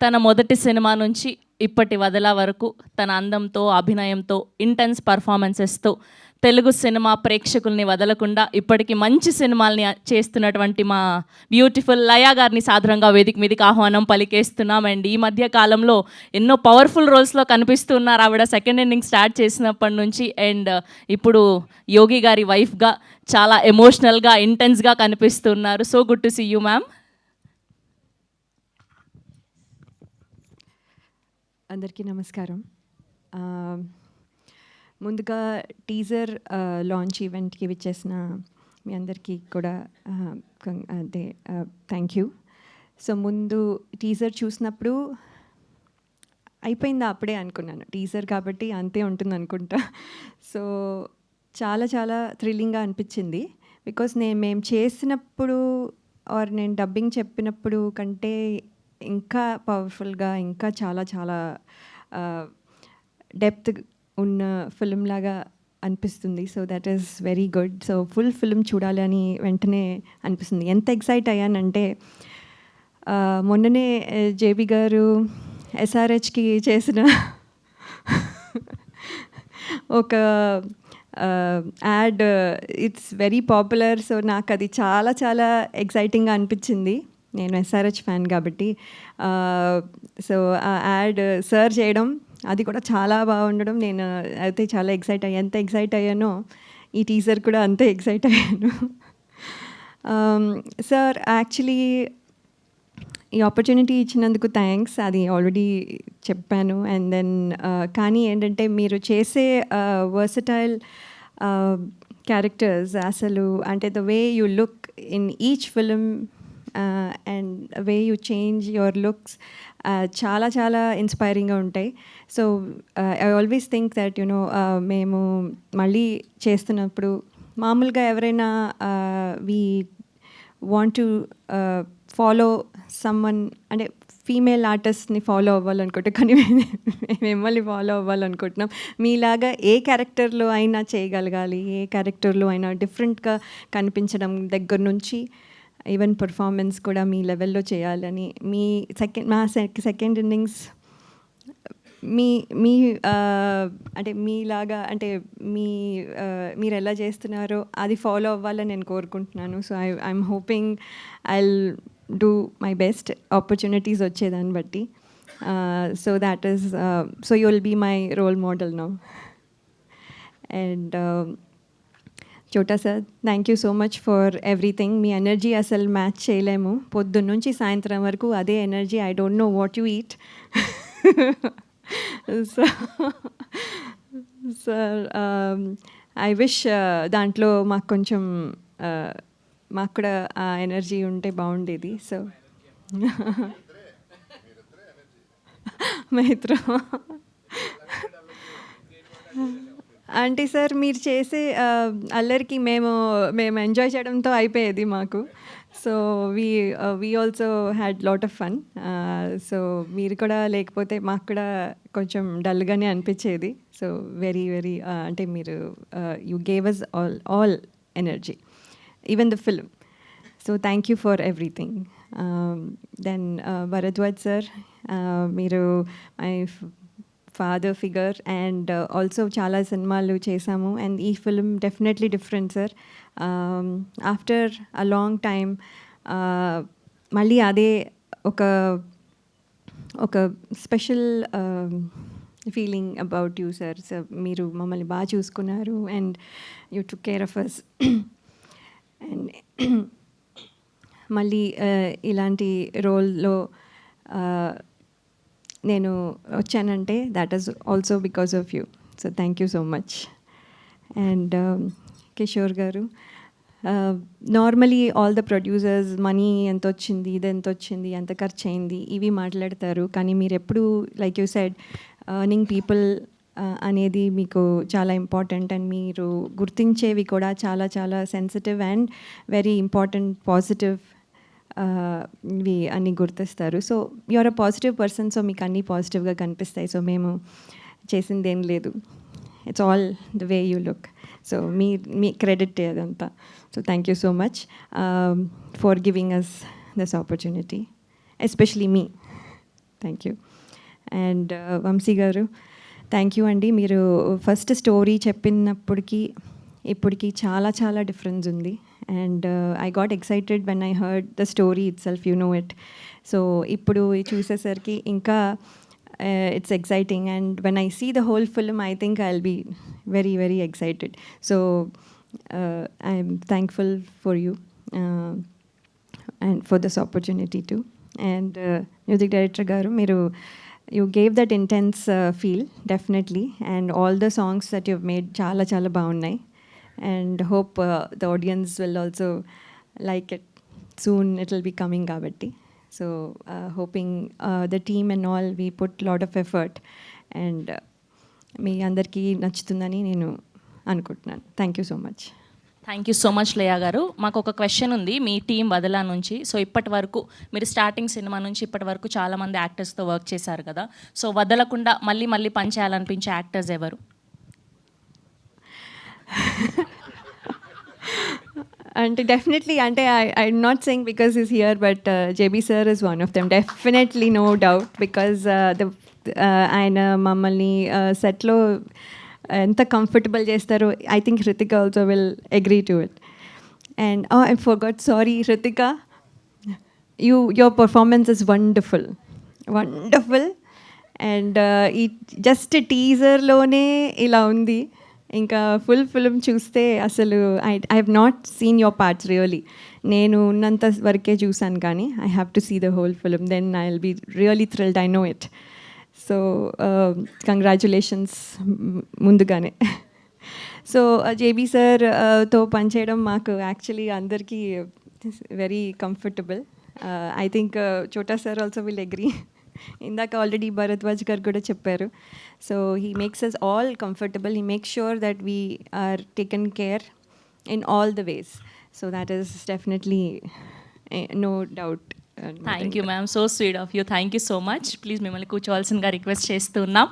తన మొదటి సినిమా నుంచి ఇప్పటి వదల వరకు తన అందంతో, అభినయంతో, ఇంటెన్స్ పర్ఫార్మెన్సెస్‌తో తెలుగు సినిమా ప్రేక్షకుల్ని వదలకుండా ఇప్పటికి మంచి సినిమాల్ని చేస్తున్నటువంటి మా బ్యూటిఫుల్ లయ గారిని సాదరంగా వేదిక మీదకి ఆహ్వానం పలికేస్తున్నాం. అండ్ ఈ మధ్య కాలంలో ఎన్నో పవర్ఫుల్ రోల్స్‌లో కనిపిస్తున్నారు ఆవిడ సెకండ్ ఇన్నింగ్ స్టార్ట్ చేసినప్పటి నుంచి. అండ్ ఇప్పుడు యోగి గారి వైఫ్‌గా చాలా ఎమోషనల్‌గా, ఇంటెన్స్‌గా కనిపిస్తున్నారు. So good to see you ma'am. అందరికీ నమస్కారం. ముందుగా టీజర్ లాంచ్ ఈవెంట్కి విచ్చేసిన మీ అందరికీ కూడా అదే థ్యాంక్ యూ. సో ముందు టీజర్ చూసినప్పుడు అయిపోయిందా అప్పుడే అనుకున్నాను, టీజర్ కాబట్టి అంతే ఉంటుంది అనుకుంటా. సో చాలా చాలా థ్రిల్లింగ్గా అనిపించింది. బికాస్ మేము చేసినప్పుడు ఆర్ నేను డబ్బింగ్ చెప్పినప్పుడు కంటే ఇంకా పవర్ఫుల్గా, ఇంకా చాలా చాలా డెప్త్ ఉన్న ఫిల్మ్ లాగా అనిపిస్తుంది. So that is very good. So full film చూడాలి అని వెంటనే అనిపిస్తుంది. ఎంత ఎక్సైట్ అయ్యానంటే మొన్ననే జేబీ గారు ఎస్ఆర్హెచ్కి చేసిన ఒక add, it's very popular. So నాకు అది చాలా చాలా ఎక్సైటింగ్గా అనిపించింది. నేను ఎస్ఆర్హెచ్ ఫ్యాన్ కాబట్టి. సో ఆ యాడ్ సార్ చేయడం, అది కూడా చాలా బాగుండడం, నేను అయితే చాలా ఎక్సైట్ అయ్యాను. ఎంత ఎక్సైట్ అయ్యానో ఈ టీజర్ కూడా అంతే ఎక్సైట్ అయ్యాను. సార్ యాక్చువల్లీ ఈ ఆపర్చునిటీ ఇచ్చినందుకు థ్యాంక్స్, అది ఆల్రెడీ చెప్పాను. అండ్ దెన్ కానీ ఏంటంటే మీరు చేసే వర్సటైల్ క్యారెక్టర్స్ అసలు అంటే the way you look in each film and way you change your looks చాలా చాలా ఇన్స్పైరింగ్గా ఉంటాయి. So I always think that you know మేము మళ్ళీ చేస్తున్నప్పుడు మామూలుగా ఎవరైనా we want to follow someone అంటే ఫీమేల్ ఆర్టిస్ట్ని ఫాలో అవ్వాలనుకుంటే, కానీ మిమ్మల్ని ఫాలో అవ్వాలనుకుంటున్నాం. మీలాగా ఏ క్యారెక్టర్లో అయినా చేయగలగాలి, ఏ క్యారెక్టర్లో అయినా డిఫరెంట్గా కనిపించడం దగ్గర నుంచి ఈవెన్ పర్ఫార్మెన్స్ కూడా మీ లెవెల్లో చేయాలని మా సెకండ్ ఇన్నింగ్స్ మీ అంటే మీలాగా అంటే మీరు ఎలా చేస్తున్నారో అది ఫాలో అవ్వాలని నేను కోరుకుంటున్నాను. So I'm hoping I'll do my best opportunities వచ్చేదాన్ని బట్టి. So that is so you will be my role model now. And Chota sir, thank you so much for everything. మీ ఎనర్జీ అసలు మ్యాచ్ చేయలేము. పొద్దున్న నుంచి సాయంత్రం వరకు అదే energy. I don't know what you eat. So sir I wish దాంట్లో మాకు కొంచెం మాకు కూడా ఆ ఎనర్జీ ఉంటే బాగుండేది. సో మైత్ర అంటే సార్ మీరు చేసే అల్లరికి మేము ఎంజాయ్ చేయడంతో అయిపోయేది మాకు. So we also had lot of fun. So మీరు కూడా లేకపోతే మాకు కూడా కొంచెం డల్గానే అనిపించేది. సో వెరీ వెరీ అంటే మీరు you gave us all energy, even the film. So thank you for everything. Then Bharadwaj sir, మీరు my father figure and also చాలా సినిమాలు చేశాము. అండ్ ఈ film definitely different sir. After a long time మళ్ళీ అదే ఒక special feeling about you sir. So మీరు మమ్మల్ని బాగా చూసుకున్నారు and you took care of us. And మళ్ళీ ఇలాంటి రోల్లో నేను వచ్చానంటే that is also because of you. So thank you so much. And Kishore garu, normally all the producers money ఎంత వచ్చింది, ఇది ఎంత వచ్చింది, ఎంత ఖర్చు అయింది, ఇవి మాట్లాడతారు. కానీ మీరు ఎప్పుడు like you said earning people అనేది మీకు చాలా ఇంపార్టెంట్. అండ్ మీరు గుర్తించేవి కూడా చాలా చాలా sensitive and very important positive ఇవి అన్నీ గుర్తిస్తారు. So you're a positive person. So మీకు అన్నీ పాజిటివ్గా కనిపిస్తాయి. సో మేము చేసింది ఏం లేదు, it's all the way you look. So మీ క్రెడిట్ అదంతా. So thank you so much for giving us this opportunity, especially మీ. Thank you. And Vamsi garu, thank you అండి. మీరు ఫస్ట్ స్టోరీ చెప్పినప్పటికీ ఇప్పటికి చాలా చాలా డిఫరెన్స్ ఉంది. And I got excited when I heard the story itself, you know it. So ఇప్పుడు చూసేసరికి ఇంకా it's exciting. And when I see the whole film I think I will be very very excited. So I'm thankful for you and for this opportunity too. And music director garu, you gave that intense feel, definitely, and all the songs that you've made chala chala baagunnai, and hope the audience will also like it. Soon it will be coming kabatti. So hoping the team and all, we put lot of effort, and మీ అందరికీ నచ్చుతుందని నేను అనుకుంటున్నాను. Thank you so much. Thank you so much Leya garu. మాకు ఒక question ఉంది మీ team వదలా నుంచి. So ఇప్పటి వరకు మీరు స్టార్టింగ్ సినిమా నుంచి ఇప్పటి వరకు చాలామంది యాక్టర్స్తో వర్క్ చేశారు కదా, సో వదలకుండా మళ్ళీ మళ్ళీ పని చేయాలనిపించే యాక్టర్స్ ఎవరు? అంటే డెఫినెట్లీ, అంటే I'm not saying because is here, but JB sir is one of them, definitely, no doubt. Because ఆయన మమ్మల్ని సెట్లో ఎంత కంఫర్టబుల్ చేస్తారో, I think Hrithika also will agree to it. And I forgot, sorry Hrithika, your performance is wonderful, wonderful. And ఈ just టీజర్లోనే ఇలా ఉంది, ఇంకా ఫుల్ ఫిల్మ్ చూస్తే అసలు I have not seen your parts really. నేను ఉన్నంత వరకే చూసాను, కానీ I have to see the whole film, then I will be really thrilled, I know it. So congratulations ముందుగానే. సో జేబీ సార్తో పనిచేయడం మాకు యాక్చువల్లీ అందరికీ very comfortable. I think Chota sir also will agree. ఇందాక ఆల్రెడీ భరద్వాజ్ గారు కూడా చెప్పారు. So he makes us all comfortable, he makes sure that we are taken care in all the ways. So that is definitely no doubt. Thank you ma'am, so sweet of you. Thank you so much. Please మిమ్మల్ని కూర్చోవాల్సిందిగా request చేస్తున్నాం.